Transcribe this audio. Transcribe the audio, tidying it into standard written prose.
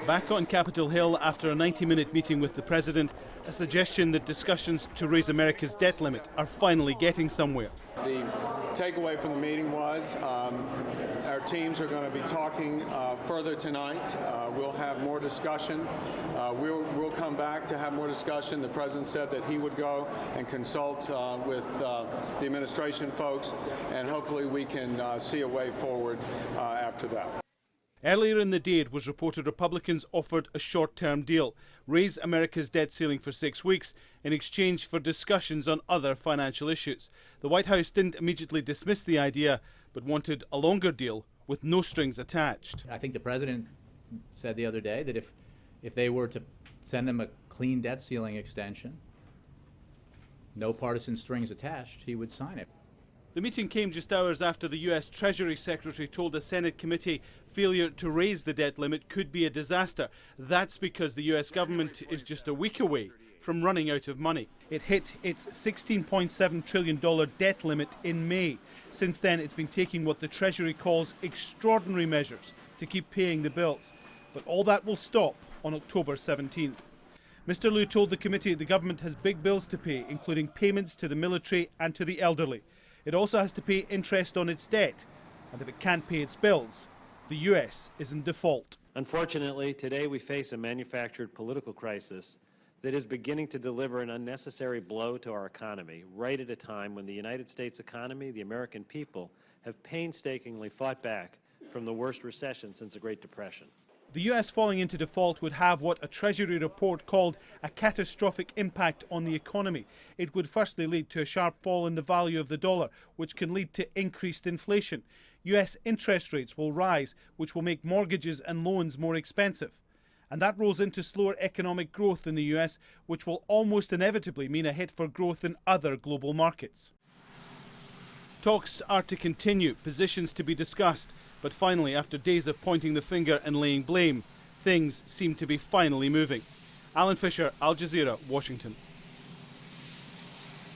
Back on Capitol Hill after a 90-minute meeting with the president, a suggestion that discussions to raise America's debt limit are finally getting somewhere. The takeaway from the meeting was our teams are going to be talking further tonight. We'll have more discussion. We'll come back to have more discussion. The president said that he would go and consult with the administration folks, and hopefully we can see a way forward after that. Earlier in the day, it was reported Republicans offered a short-term deal, raise America's debt ceiling for 6 weeks in exchange for discussions on other financial issues. The White House didn't immediately dismiss the idea, but wanted a longer deal with no strings attached. I think the president said the other day that if they were to send them a clean debt ceiling extension, no partisan strings attached, he would sign it. The meeting came just hours after the U.S. Treasury Secretary told a Senate committee failure to raise the debt limit could be a disaster. That's because the U.S. government is just a week away from running out of money. It hit its $16.7 trillion debt limit in May. Since then, it's been taking what the Treasury calls extraordinary measures to keep paying the bills. But all that will stop on October 17th. Mr. Liu told the committee the government has big bills to pay, including payments to the military and to the elderly. It also has to pay interest on its debt, and if it can't pay its bills, the U.S. is in default. Unfortunately, today we face a manufactured political crisis that is beginning to deliver an unnecessary blow to our economy, right at a time when the United States economy, the American people, have painstakingly fought back from the worst recession since the Great Depression. The U.S. falling into default would have what a Treasury report called a catastrophic impact on the economy. It would firstly lead to a sharp fall in the value of the dollar, which can lead to increased inflation. U.S. interest rates will rise, which will make mortgages and loans more expensive. And that rolls into slower economic growth in the U.S., which will almost inevitably mean a hit for growth in other global markets. Talks are to continue, positions to be discussed, but finally, after days of pointing the finger and laying blame, things seem to be finally moving. Alan Fisher, Al Jazeera, Washington.